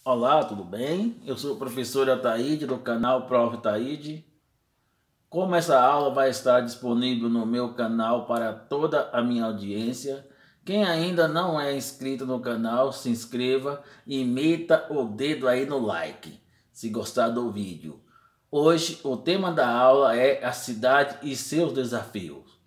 Olá, tudo bem? Eu sou o professor Ataíde do canal Prof. Ataíde. Como essa aula vai estar disponível no meu canal para toda a minha audiência, quem ainda não é inscrito no canal, se inscreva e meta o dedo aí no like, se gostar do vídeo. Hoje o tema da aula é a cidade e seus desafios.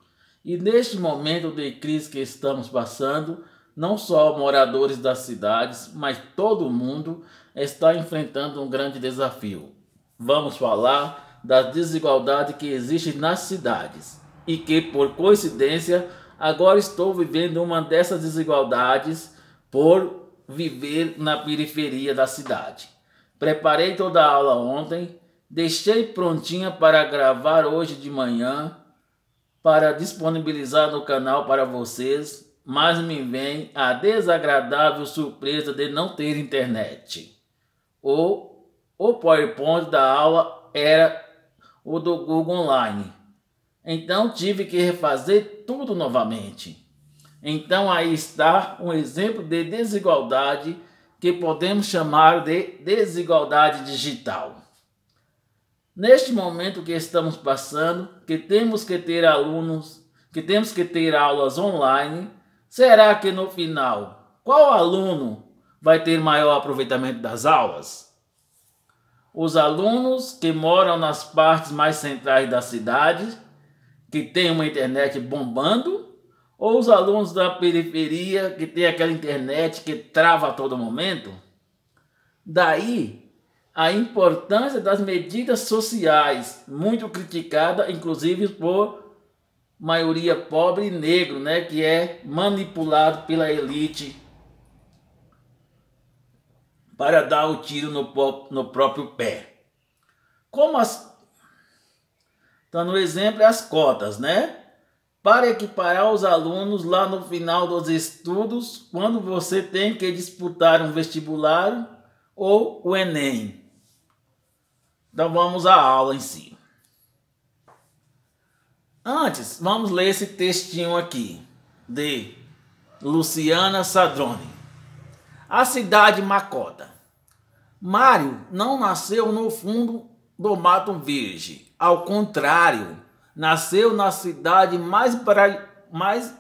E neste momento de crise que estamos passando, não só moradores das cidades, mas todo mundo está enfrentando um grande desafio. Vamos falar da desigualdade que existe nas cidades e que, por coincidência, agora estou vivendo uma dessas desigualdades por viver na periferia da cidade. Preparei toda a aula ontem, deixei prontinha para gravar hoje de manhã, para disponibilizar no canal para vocês, mas me vem a desagradável surpresa de não ter internet. O PowerPoint da aula era o do Google Online. Então tive que refazer tudo novamente. Então aí está um exemplo de desigualdade que podemos chamar de desigualdade digital. Neste momento que estamos passando, que temos que ter alunos, que temos que ter aulas online, será que no final, qual aluno vai ter maior aproveitamento das aulas? Os alunos que moram nas partes mais centrais da cidade, que tem uma internet bombando, ou os alunos da periferia que tem aquela internet que trava a todo momento? Daí a importância das medidas sociais, muito criticada, inclusive por maioria pobre e negro, que é manipulado pela elite para dar o tiro no próprio pé. Dando exemplo, as cotas, para equiparar os alunos lá no final dos estudos, quando você tem que disputar um vestibular ou o Enem. Então vamos à aula em si. Antes, vamos ler esse textinho aqui, de Luciana Sadroni. A cidade Macota. Mário não nasceu no fundo do Mato Virgem. Ao contrário, nasceu na cidade mais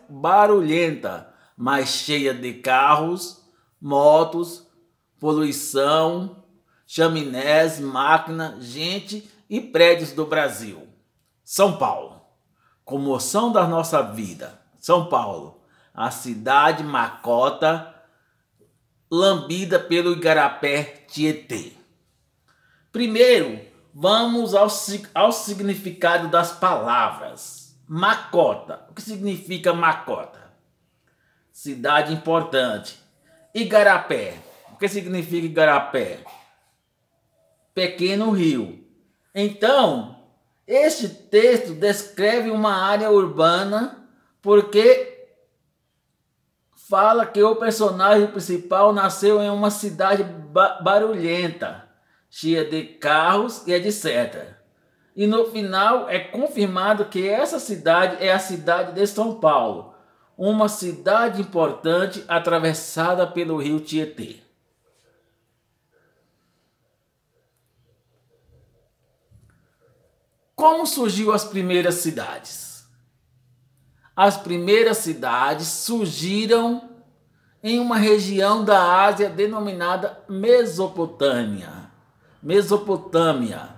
barulhenta, mais cheia de carros, motos, poluição, chaminés, máquina, gente e prédios do Brasil. São Paulo. Comoção da nossa vida. São Paulo. A cidade Macota, lambida pelo Igarapé Tietê. Primeiro, vamos ao significado das palavras. Macota. O que significa Macota? Cidade importante. Igarapé. O que significa Igarapé? Pequeno rio. Então, este texto descreve uma área urbana porque fala que o personagem principal nasceu em uma cidade barulhenta, cheia de carros e etc. E no final é confirmado que essa cidade é a cidade de São Paulo, uma cidade importante atravessada pelo rio Tietê. Como surgiu as primeiras cidades? As primeiras cidades surgiram em uma região da Ásia denominada Mesopotâmia. Mesopotâmia,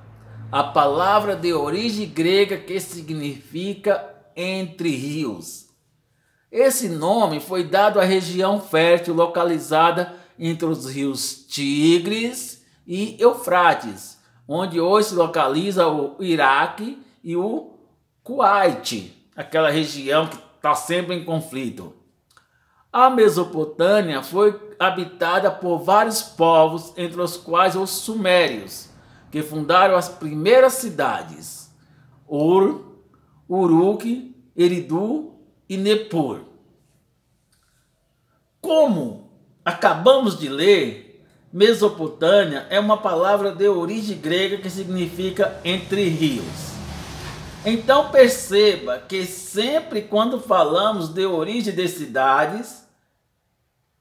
a palavra de origem grega que significa entre rios. Esse nome foi dado à região fértil localizada entre os rios Tigres e Eufrates, onde hoje se localiza o Iraque e o Kuwait, aquela região que está sempre em conflito. A Mesopotâmia foi habitada por vários povos, entre os quais os sumérios, que fundaram as primeiras cidades, Ur, Uruk, Eridu e Nippur. Como acabamos de ler, Mesopotâmia é uma palavra de origem grega que significa entre rios. Então perceba que sempre quando falamos de origem de cidades,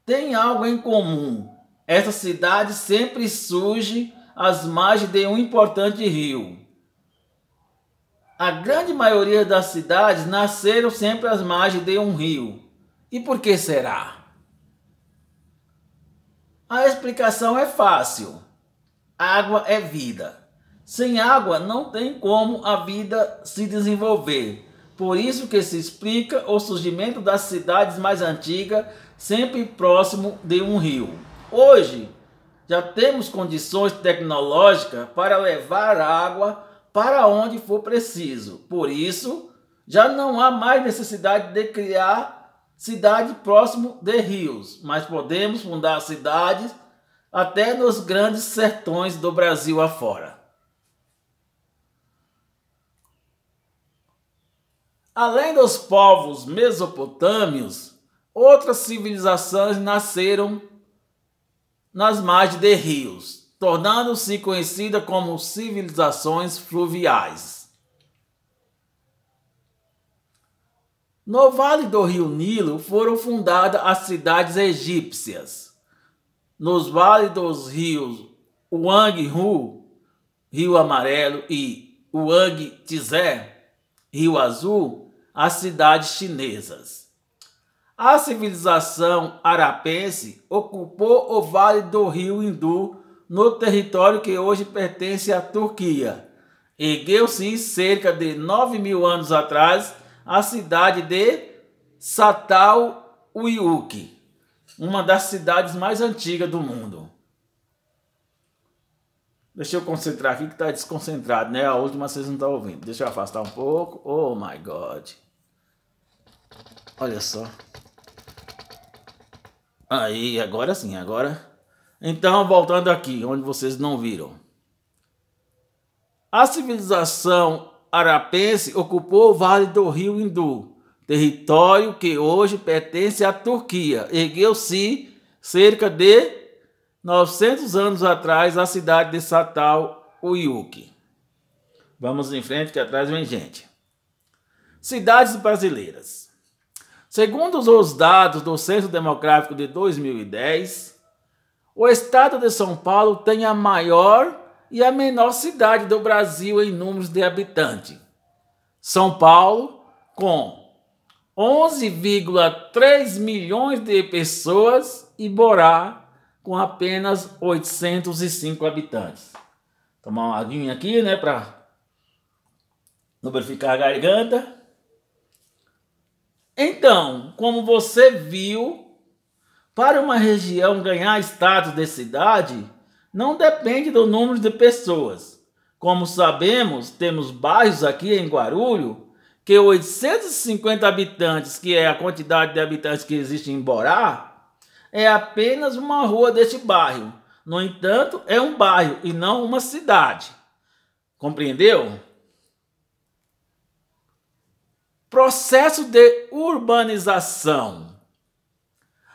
tem algo em comum. essa cidade sempre surge às margens de um importante rio. A grande maioria das cidades nasceram sempre às margens de um rio. E por que será? A explicação é fácil. Água é vida. Sem água não tem como a vida se desenvolver. Por isso que se explica o surgimento das cidades mais antigas sempre próximo de um rio. Hoje já temos condições tecnológicas para levar água para onde for preciso. Por isso, já não há mais necessidade de criar cidade próximo de rios, mas podemos fundar cidades até nos grandes sertões do Brasil afora. Além dos povos mesopotâmios, outras civilizações nasceram nas margens de rios, tornando-se conhecidas como civilizações fluviais. No vale do rio Nilo foram fundadas as cidades egípcias. Nos vales dos rios Huang-Hu, Rio Amarelo, e Huang-Tizé, Rio Azul, as cidades chinesas. A civilização arapense ocupou o vale do rio Hindu no território que hoje pertence à Turquia. Ergueu-se cerca de 9.000 anos atrás a cidade de Çatalhöyük, uma das cidades mais antigas do mundo. Deixa eu concentrar aqui que está desconcentrado, né? A última vocês não estão ouvindo. Deixa eu afastar um pouco. Oh my God. Olha só. Aí, agora sim, agora. Então, voltando aqui, onde vocês não viram. A civilização arapense ocupou o vale do rio Hindu, território que hoje pertence à Turquia. Ergueu-se cerca de 900 anos atrás a cidade de Çatalhöyük. Vamos em frente que atrás vem gente. Cidades brasileiras. Segundo os dados do Censo Demográfico de 2010, o estado de São Paulo tem a maior e a menor cidade do Brasil em números de habitantes. São Paulo, com 11,3 milhões de pessoas, e Borá, com apenas 805 habitantes. Tomar uma aguinha aqui, né, para lubrificar a garganta. Então, como você viu, para uma região ganhar status de cidade, não depende do número de pessoas. Como sabemos, temos bairros aqui em Guarulhos que 850 habitantes, que é a quantidade de habitantes que existe em Borá, é apenas uma rua deste bairro. No entanto, é um bairro e não uma cidade. Compreendeu? Processo de urbanização.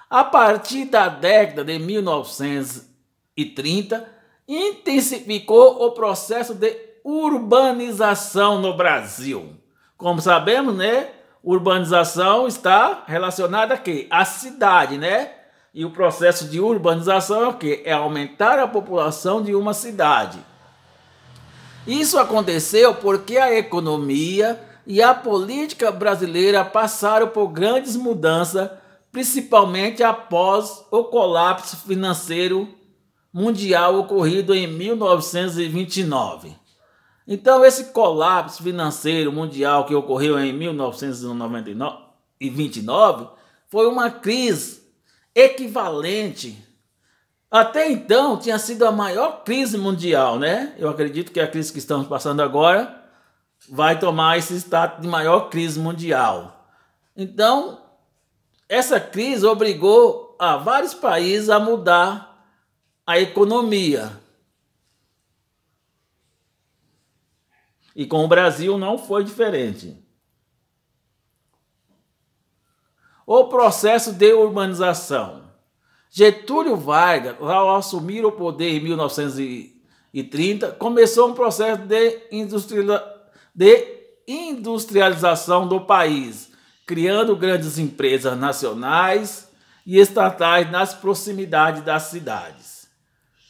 A partir da década de 1930, intensificou o processo de urbanização no Brasil. Como sabemos, né? Urbanização está relacionada a quê? À cidade, né? E o processo de urbanização é o quê? É aumentar a população de uma cidade. Isso aconteceu porque a economia e a política brasileira passaram por grandes mudanças, principalmente após o colapso financeiro mundial ocorrido em 1929. Então, esse colapso financeiro mundial que ocorreu em 1929 foi uma crise equivalente. Até então, tinha sido a maior crise mundial, né? Eu acredito que a crise que estamos passando agora vai tomar esse status de maior crise mundial. Então, essa crise obrigou a vários países a mudar a economia. E com o Brasil não foi diferente. O processo de urbanização. Getúlio Vargas, ao assumir o poder em 1930, começou um processo de industrialização do país, criando grandes empresas nacionais e estatais nas proximidades das cidades.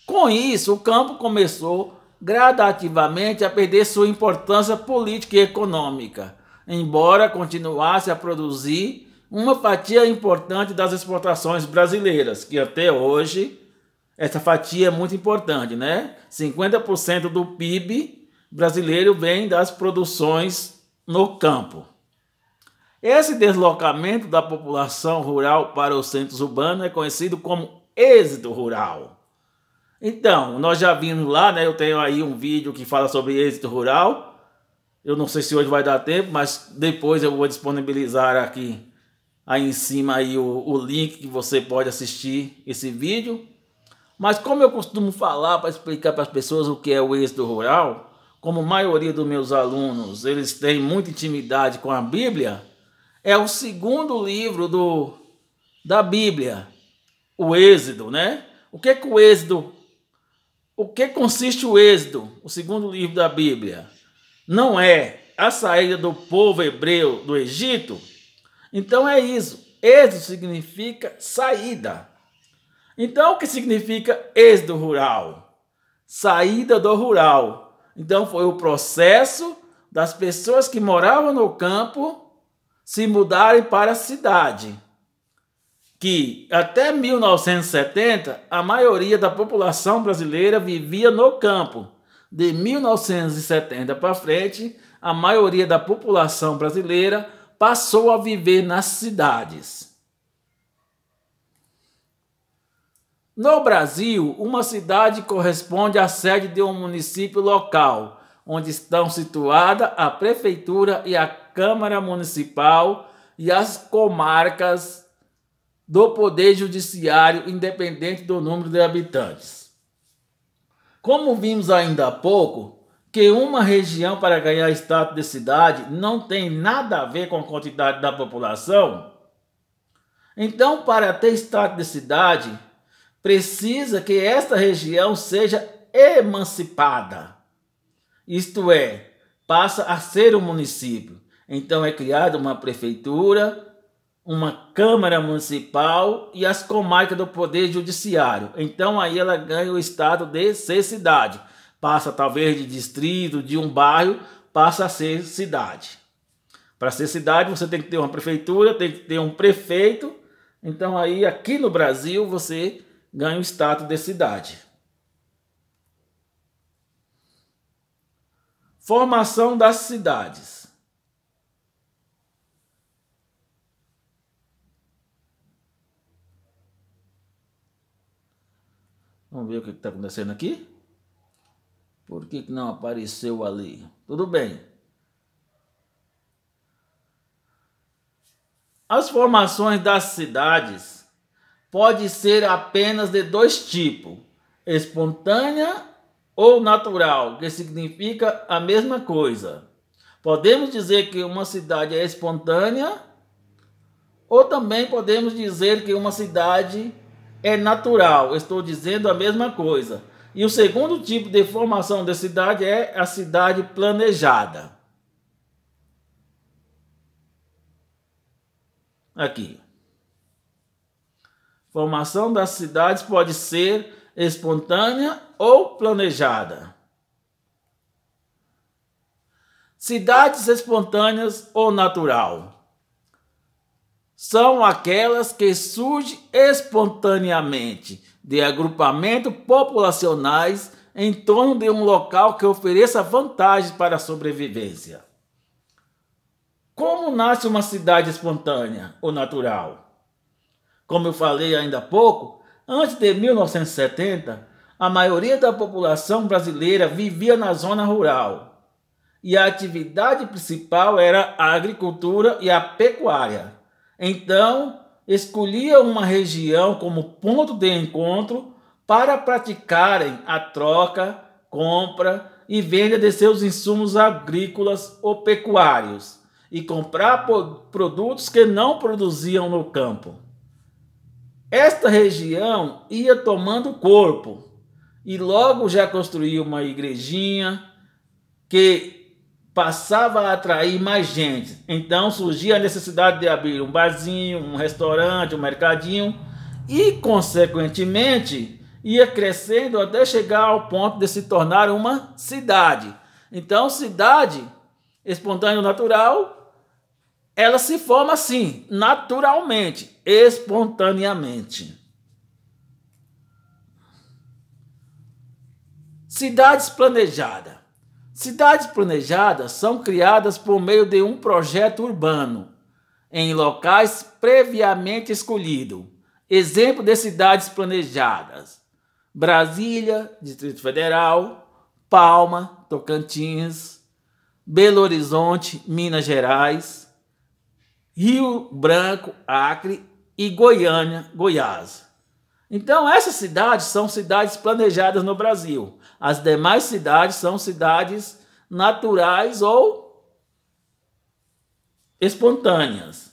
Com isso, o campo começou gradativamente a perder sua importância política e econômica, embora continuasse a produzir uma fatia importante das exportações brasileiras, que até hoje essa fatia é muito importante, né? 50% do PIB brasileiro vem das produções no campo. Esse deslocamento da população rural para os centros urbanos é conhecido como êxodo rural. Então, nós já vimos lá, né? Eu tenho aí um vídeo que fala sobre êxodo rural. Eu não sei se hoje vai dar tempo, mas depois eu vou disponibilizar aqui aí em cima aí o link que você pode assistir esse vídeo. Mas como eu costumo falar para explicar para as pessoas o que é o êxodo rural, como a maioria dos meus alunos, eles têm muita intimidade com a Bíblia, é o segundo livro da Bíblia, o Êxodo, né? O que consiste o Êxodo, o segundo livro da Bíblia? Não é a saída do povo hebreu do Egito? Então é isso. Êxodo significa saída. Então o que significa êxodo rural? Saída do rural. Então foi o processo das pessoas que moravam no campo se mudarem para a cidade. Que até 1970 a maioria da população brasileira vivia no campo. De 1970 para frente, a maioria da população brasileira passou a viver nas cidades. No Brasil, uma cidade corresponde à sede de um município local, onde estão situadas a prefeitura e a Câmara Municipal e as comarcas do Poder Judiciário, independente do número de habitantes. Como vimos ainda há pouco, que uma região para ganhar status de cidade não tem nada a ver com a quantidade da população, então para ter status de cidade, precisa que esta região seja emancipada. Isto é, passa a ser um município. Então é criada uma prefeitura, uma Câmara Municipal e as comarcas do Poder Judiciário. Então aí ela ganha o estado de ser cidade. Passa talvez de distrito, de um bairro, passa a ser cidade. Para ser cidade você tem que ter uma prefeitura, tem que ter um prefeito. Então aí aqui no Brasil você ganha o status de cidade. Formação das cidades. Vamos ver o que está acontecendo aqui. Por que não apareceu ali? Tudo bem. As formações das cidades podem ser apenas de dois tipos: espontânea ou natural, que significa a mesma coisa. Podemos dizer que uma cidade é espontânea, ou também podemos dizer que uma cidade é natural. Estou dizendo a mesma coisa. E o segundo tipo de formação de cidade é a cidade planejada. Aqui. Formação das cidades pode ser espontânea ou planejada. Cidades espontâneas ou natural são aquelas que surgem espontaneamente de agrupamentos populacionais em torno de um local que ofereça vantagens para a sobrevivência. Como nasce uma cidade espontânea ou natural? Como eu falei ainda há pouco, antes de 1970, a maioria da população brasileira vivia na zona rural e a atividade principal era a agricultura e a pecuária. Então, escolhia uma região como ponto de encontro para praticarem a troca, compra e venda de seus insumos agrícolas ou pecuários e comprar produtos que não produziam no campo. Esta região ia tomando corpo e logo já construía uma igrejinha que passava a atrair mais gente. Então surgia a necessidade de abrir um barzinho, um restaurante, um mercadinho e, consequentemente, ia crescendo até chegar ao ponto de se tornar uma cidade. Então, cidade espontâneo natural, ela se forma assim, naturalmente, espontaneamente. Cidades planejadas. Cidades planejadas são criadas por meio de um projeto urbano, em locais previamente escolhidos. Exemplo de cidades planejadas: Brasília, Distrito Federal; Palma, Tocantins; Belo Horizonte, Minas Gerais; Rio Branco, Acre; e Goiânia, Goiás. Então, essas cidades são cidades planejadas no Brasil. As demais cidades são cidades naturais ou espontâneas.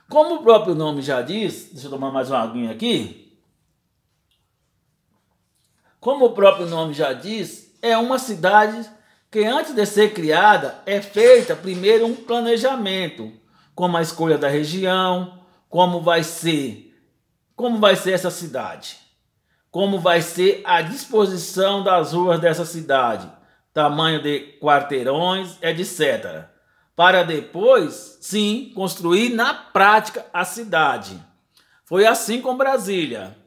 Como o próprio nome já diz, deixa eu tomar mais uma aguinha aqui. Como o próprio nome já diz, é uma cidade que antes de ser criada é feita primeiro um planejamento, como a escolha da região, como vai ser essa cidade, como vai ser a disposição das ruas dessa cidade, tamanho de quarteirões, etc. Para depois, sim, construir na prática a cidade. Foi assim com Brasília.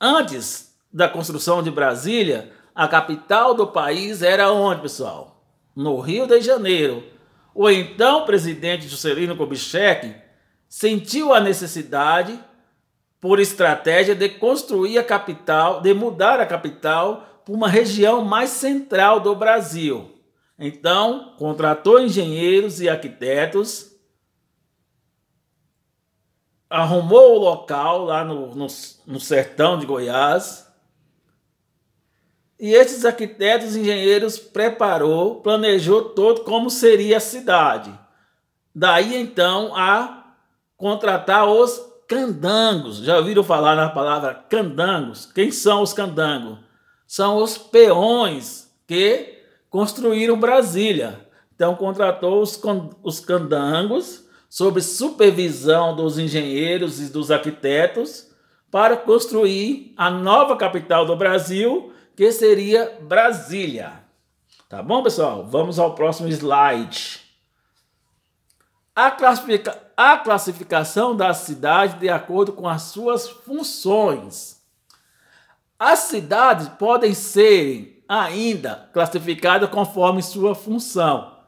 Antes da construção de Brasília, a capital do país era onde, pessoal? No Rio de Janeiro. O então presidente Juscelino Kubitschek sentiu a necessidade, por estratégia, de construir a capital, de mudar a capital para uma região mais central do Brasil. Então, contratou engenheiros e arquitetos, arrumou o local lá no sertão de Goiás, e esses arquitetos e engenheiros planejou todo como seria a cidade. Daí, então, a contratar os candangos. Já ouviram falar na palavra candangos? Quem são os candangos? São os peões que construíram Brasília. Então contratou os candangos sob supervisão dos engenheiros e dos arquitetos para construir a nova capital do Brasil, que seria Brasília. Tá bom, pessoal? Vamos ao próximo slide. A classificação da cidade de acordo com as suas funções. As cidades podem ser ainda classificadas conforme sua função,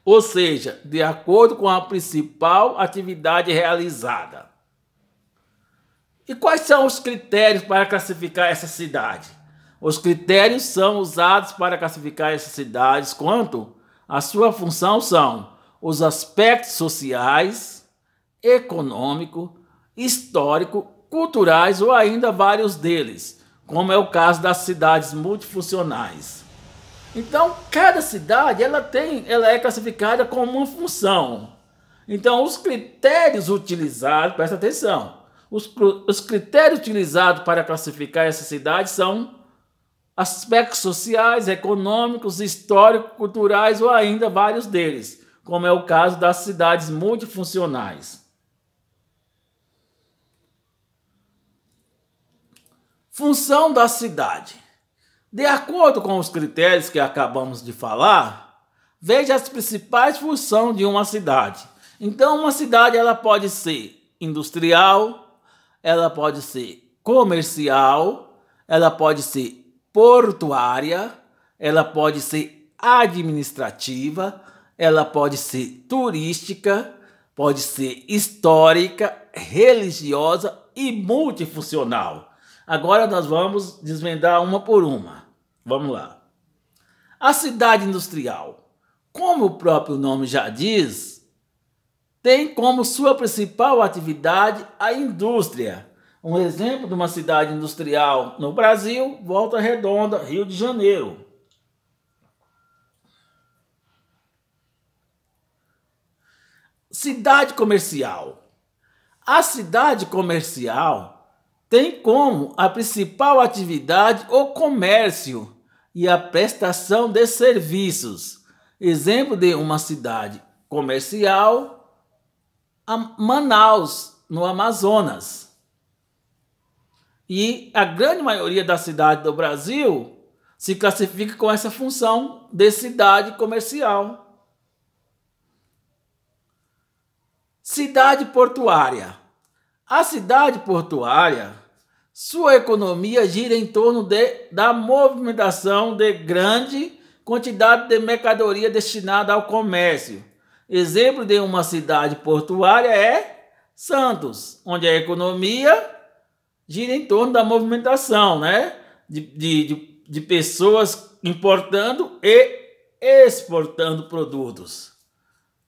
ou seja, de acordo com a principal atividade realizada. E quais são os critérios para classificar essa cidade? Os critérios são usados para classificar essas cidades quanto à sua função são os aspectos sociais, econômico, histórico, culturais ou ainda vários deles, como é o caso das cidades multifuncionais. Então, cada cidade ela é classificada com uma função. Então, os critérios utilizados, presta atenção, os critérios utilizados para classificar essa cidade são aspectos sociais, econômicos, históricos, culturais ou ainda vários deles, como é o caso das cidades multifuncionais. Função da cidade. De acordo com os critérios que acabamos de falar, veja as principais funções de uma cidade. Então, uma cidade ela pode ser industrial, ela pode ser comercial, ela pode ser portuária, ela pode ser administrativa, ela pode ser turística, pode ser histórica, religiosa e multifuncional. Agora nós vamos desvendar uma por uma. Vamos lá. A cidade industrial, como o próprio nome já diz, tem como sua principal atividade a indústria. Um exemplo de uma cidade industrial no Brasil, Volta Redonda, Rio de Janeiro. Cidade comercial. A cidade comercial tem como a principal atividade o comércio e a prestação de serviços. Exemplo de uma cidade comercial, Manaus, no Amazonas. E a grande maioria das cidades do Brasil se classifica com essa função de cidade comercial. Cidade portuária. A cidade portuária, sua economia gira em torno da movimentação de grande quantidade de mercadoria destinada ao comércio. Exemplo de uma cidade portuária é Santos, onde a economia gira em torno da movimentação, né? De pessoas importando e exportando produtos.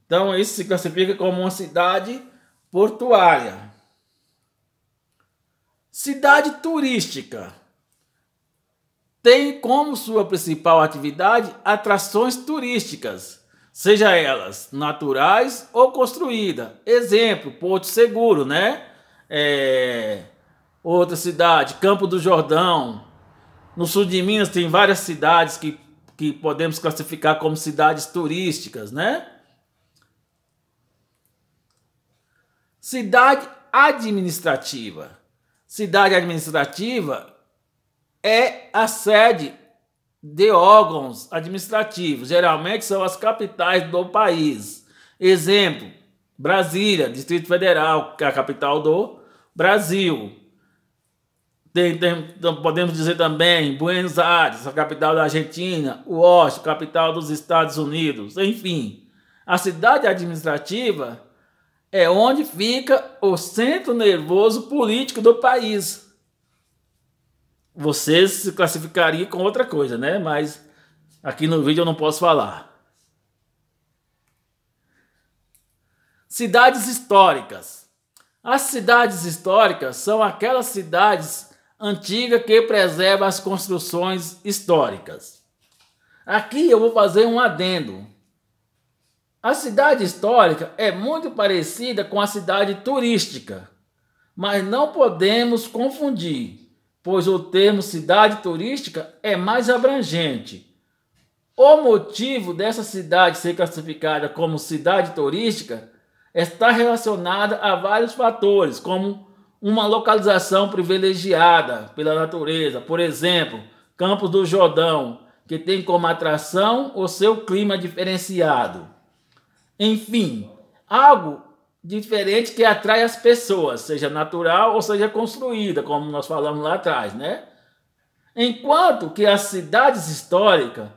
Então, isso se classifica como uma cidade portuária. Cidade turística. Tem como sua principal atividade atrações turísticas, seja elas naturais ou construídas. Exemplo, Porto Seguro, né? Outra cidade, Campo do Jordão. No sul de Minas tem várias cidades que podemos classificar como cidades turísticas, né? Cidade administrativa. Cidade administrativa é a sede de órgãos administrativos. Geralmente são as capitais do país. Exemplo, Brasília, Distrito Federal, que é a capital do Brasil. Podemos dizer também Buenos Aires, a capital da Argentina, Washington, capital dos Estados Unidos. Enfim, a cidade administrativa é onde fica o centro nervoso político do país. Vocês se classificariam com outra coisa, né? Mas aqui no vídeo eu não posso falar. Cidades históricas. As cidades históricas são aquelas cidades antigas que preservam as construções históricas. Aqui eu vou fazer um adendo. A cidade histórica é muito parecida com a cidade turística, mas não podemos confundir, pois o termo cidade turística é mais abrangente. O motivo dessa cidade ser classificada como cidade turística está relacionada a vários fatores, como uma localização privilegiada pela natureza, por exemplo, Campos do Jordão, que tem como atração o seu clima diferenciado. Enfim, algo diferente que atrai as pessoas, seja natural ou seja construída, como nós falamos lá atrás, né? Enquanto que as cidades históricas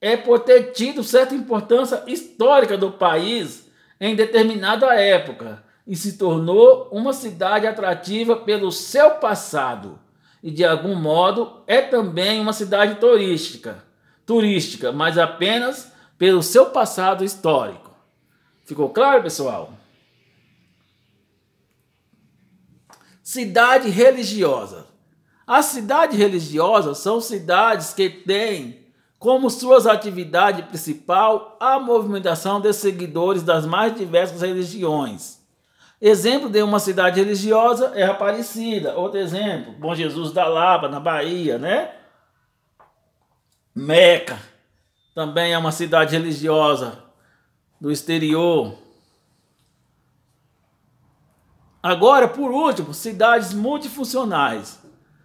é por ter tido certa importância histórica do país em determinada época e se tornou uma cidade atrativa pelo seu passado e de algum modo é também uma cidade turística, mas apenas pelo seu passado histórico. Ficou claro, pessoal? Cidade religiosa. As cidades religiosas são cidades que têm como suas atividades principal a movimentação de seguidores das mais diversas religiões. Exemplo de uma cidade religiosa é Aparecida. Outro exemplo, Bom Jesus da Lapa, na Bahia, né? Meca também é uma cidade religiosa do exterior. Agora, por último, cidades multifuncionais.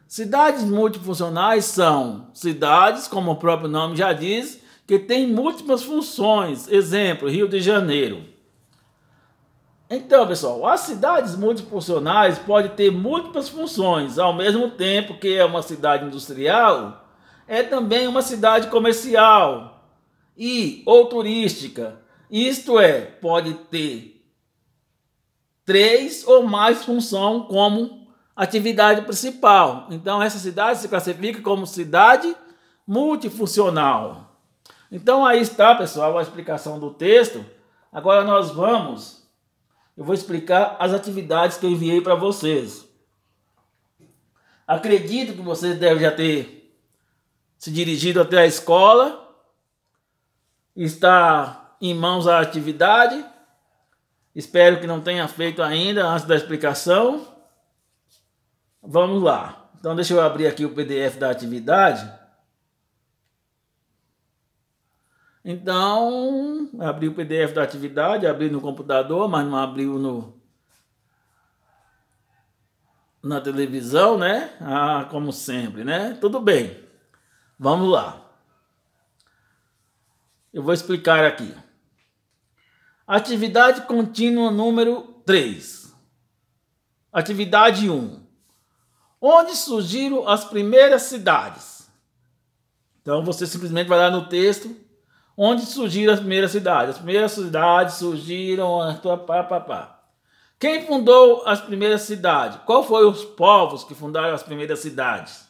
Cidades multifuncionais são cidades, como o próprio nome já diz, que têm múltiplas funções. Exemplo, Rio de Janeiro. Então, pessoal, as cidades multifuncionais podem ter múltiplas funções, ao mesmo tempo que é uma cidade industrial, é também uma cidade comercial ou turística. Isto é, pode ter 3 ou mais funções como atividade principal. Então, essa cidade se classifica como cidade multifuncional. Então, aí está, pessoal, a explicação do texto. Agora eu vou explicar as atividades que eu enviei para vocês. Acredito que vocês devem já ter se dirigido até a escola. Está em mãos a atividade. Espero que não tenha feito ainda antes da explicação. Vamos lá. Então deixa eu abrir aqui o PDF da atividade. Então, abri o PDF da atividade, abri no computador, mas não abriu na televisão, né? Ah, como sempre, né? Tudo bem. Vamos lá. Eu vou explicar aqui. Atividade contínua número 3. Atividade 1. Onde surgiram as primeiras cidades? Então, você simplesmente vai lá no texto. Onde surgiram as primeiras cidades? As primeiras cidades surgiram... Quem fundou as primeiras cidades? Qual foram os povos que fundaram as primeiras cidades?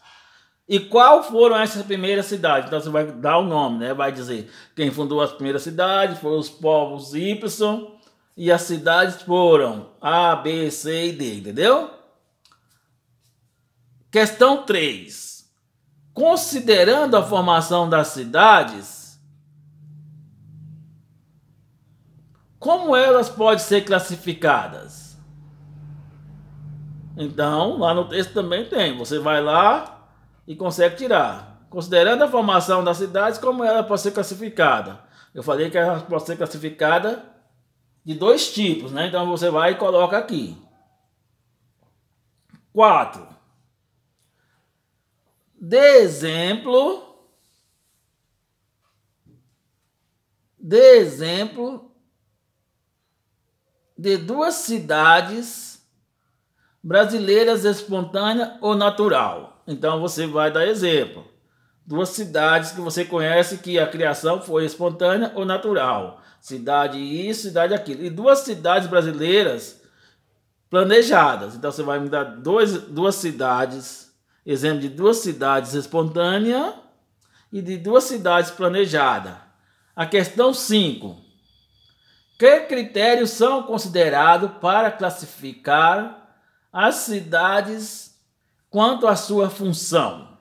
E qual foram essas primeiras cidades? Então você vai dar o nome, né? Vai dizer quem fundou as primeiras cidades, foram os povos Y, e as cidades foram A, B, C e D, entendeu? Questão 3. Considerando a formação das cidades, como elas podem ser classificadas? Então, lá no texto também tem. Você vai lá e consegue tirar. Considerando a formação das cidades, como ela pode ser classificada? Eu falei que ela pode ser classificada de 2 tipos, né? Então, você vai e coloca aqui. 4. Dê exemplo de 2 cidades brasileiras espontânea ou natural. Então você vai dar exemplo. 2 cidades que você conhece que a criação foi espontânea ou natural. Cidade isso, cidade aquilo. E 2 cidades brasileiras planejadas. Então você vai me dar 2 cidades, exemplo de 2 cidades espontâneas e de 2 cidades planejadas. A questão 5. Que critérios são considerados para classificar as cidades quanto à sua função?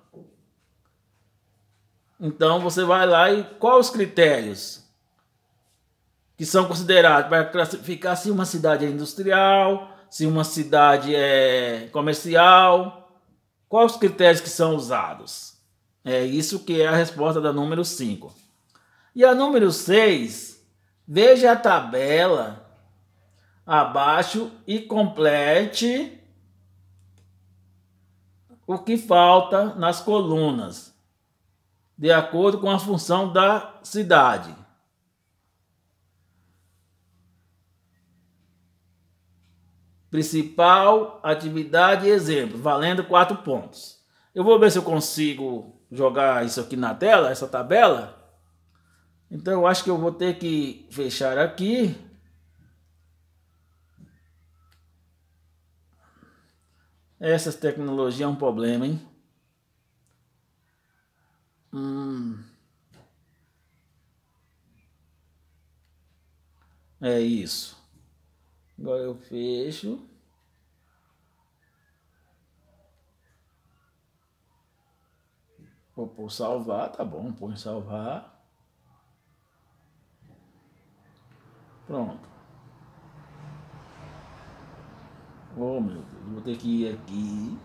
Então você vai lá e quais os critérios que são considerados para classificar se uma cidade é industrial, se uma cidade é comercial, quais os critérios que são usados? É isso que é a resposta da número 5. E a número 6, veja a tabela abaixo e complete o que falta nas colunas, de acordo com a função da cidade. Principal, atividade e exemplo, valendo 4 pontos. Eu vou ver se eu consigo jogar isso aqui na tela, essa tabela. Então eu acho que eu vou ter que fechar aqui. Essas tecnologias é um problema, hein? É isso. Agora eu fecho. Vou pôr salvar, tá bom, põe salvar. Pronto. Oh meu Deus, vou ter que ir aqui.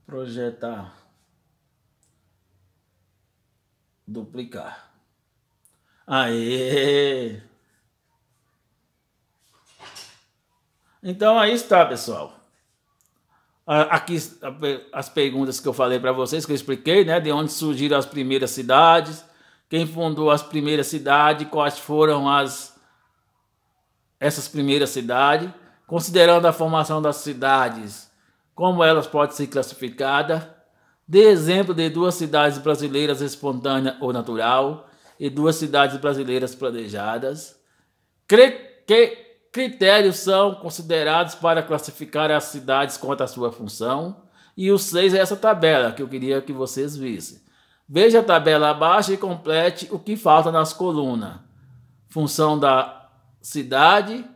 Projetar. Duplicar. Aê! Então aí está, pessoal. Aqui as perguntas que eu falei para vocês, que eu expliquei, né? De onde surgiram as primeiras cidades, quem fundou as primeiras cidades, quais foram essas primeiras cidades, considerando a formação das cidades, como elas podem ser classificadas, dê exemplo de 2 cidades brasileiras espontânea ou natural e 2 cidades brasileiras planejadas. Que critérios são considerados para classificar as cidades quanto à sua função? E o 6 é essa tabela que eu queria que vocês vissem. Veja a tabela abaixo e complete o que falta nas colunas. Função da cidade,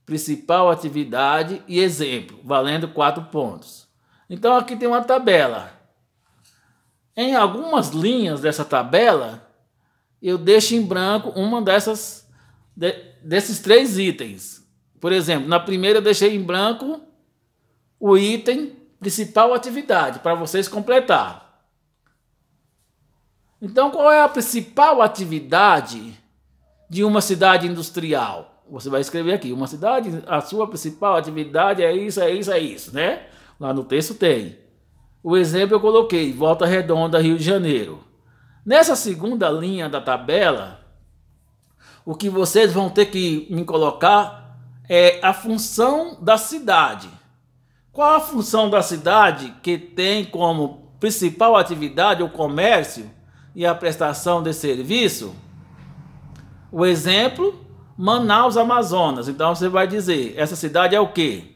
principal atividade e exemplo, valendo 4 pontos. Então aqui tem uma tabela. Em algumas linhas dessa tabela, eu deixo em branco uma desses 3 itens. Por exemplo, na primeira eu deixei em branco o item principal atividade, para vocês completar. Então, qual é a principal atividade de uma cidade industrial? Você vai escrever aqui, uma cidade, a sua principal atividade é isso, é isso, é isso, né? Lá no texto tem. O exemplo eu coloquei, Volta Redonda, Rio de Janeiro. Nessa segunda linha da tabela, o que vocês vão ter que me colocar é a função da cidade. Qual a função da cidade que tem como principal atividade o comércio e a prestação de serviço? O exemplo, Manaus, Amazonas. Então você vai dizer, essa cidade é o quê?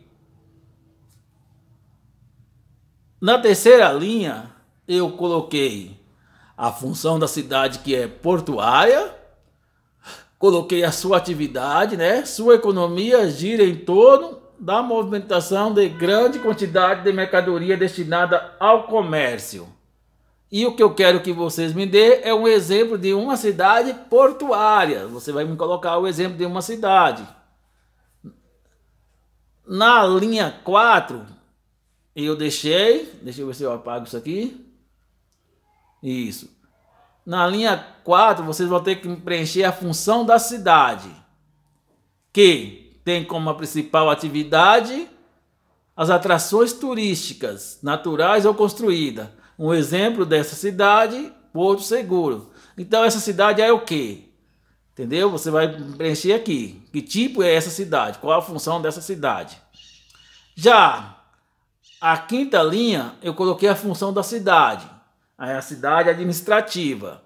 Na terceira linha, eu coloquei a função da cidade, que é portuária. Coloquei a sua atividade, né? Sua economia gira em torno da movimentação de grande quantidade de mercadoria destinada ao comércio. E o que eu quero que vocês me dê é um exemplo de uma cidade portuária. Você vai me colocar o exemplo de uma cidade. Na linha 4, eu deixa eu ver se eu apago isso aqui. Isso. Na linha 4, vocês vão ter que preencher a função da cidade, que tem como principal atividade as atrações turísticas, naturais ou construídas. Um exemplo dessa cidade, Porto Seguro. Então essa cidade é o quê? Entendeu? Você vai preencher aqui. Que tipo é essa cidade? Qual a função dessa cidade? Já a quinta linha, eu coloquei a função da cidade. A cidade administrativa.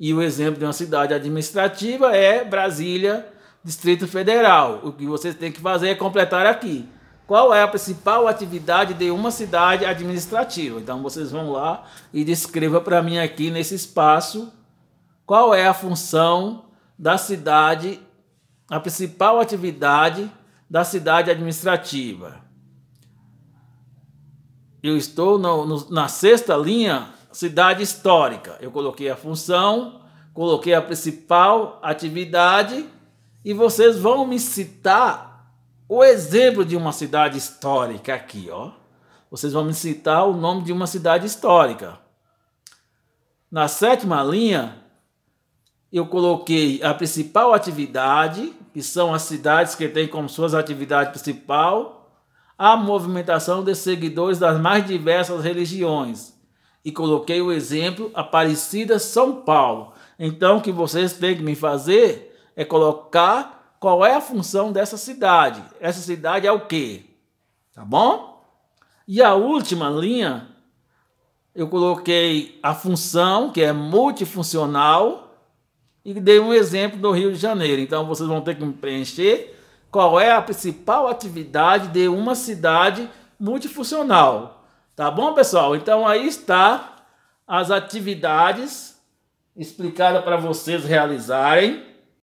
E o exemplo de uma cidade administrativa é Brasília, Distrito Federal. O que vocês têm que fazer é completar aqui. Qual é a principal atividade de uma cidade administrativa? Então vocês vão lá e descreva para mim aqui nesse espaço qual é a função da cidade, a principal atividade da cidade administrativa. Eu estou na sexta linha, cidade histórica. Eu coloquei a função, coloquei a principal atividade e vocês vão me citar o exemplo de uma cidade histórica aqui, ó. Vocês vão me citar o nome de uma cidade histórica. Na sétima linha, eu coloquei a principal atividade, que são as cidades que têm como suas atividades principal a movimentação de seguidores das mais diversas religiões. E coloquei o exemplo Aparecida, São Paulo. Então, o que vocês têm que me fazer é colocar qual é a função dessa cidade. Essa cidade é o quê? Tá bom? E a última linha, eu coloquei a função, que é multifuncional, e dei um exemplo do Rio de Janeiro. Então, vocês vão ter que preencher qual é a principal atividade de uma cidade multifuncional. Tá bom, pessoal? Então, aí está as atividades explicadas para vocês realizarem.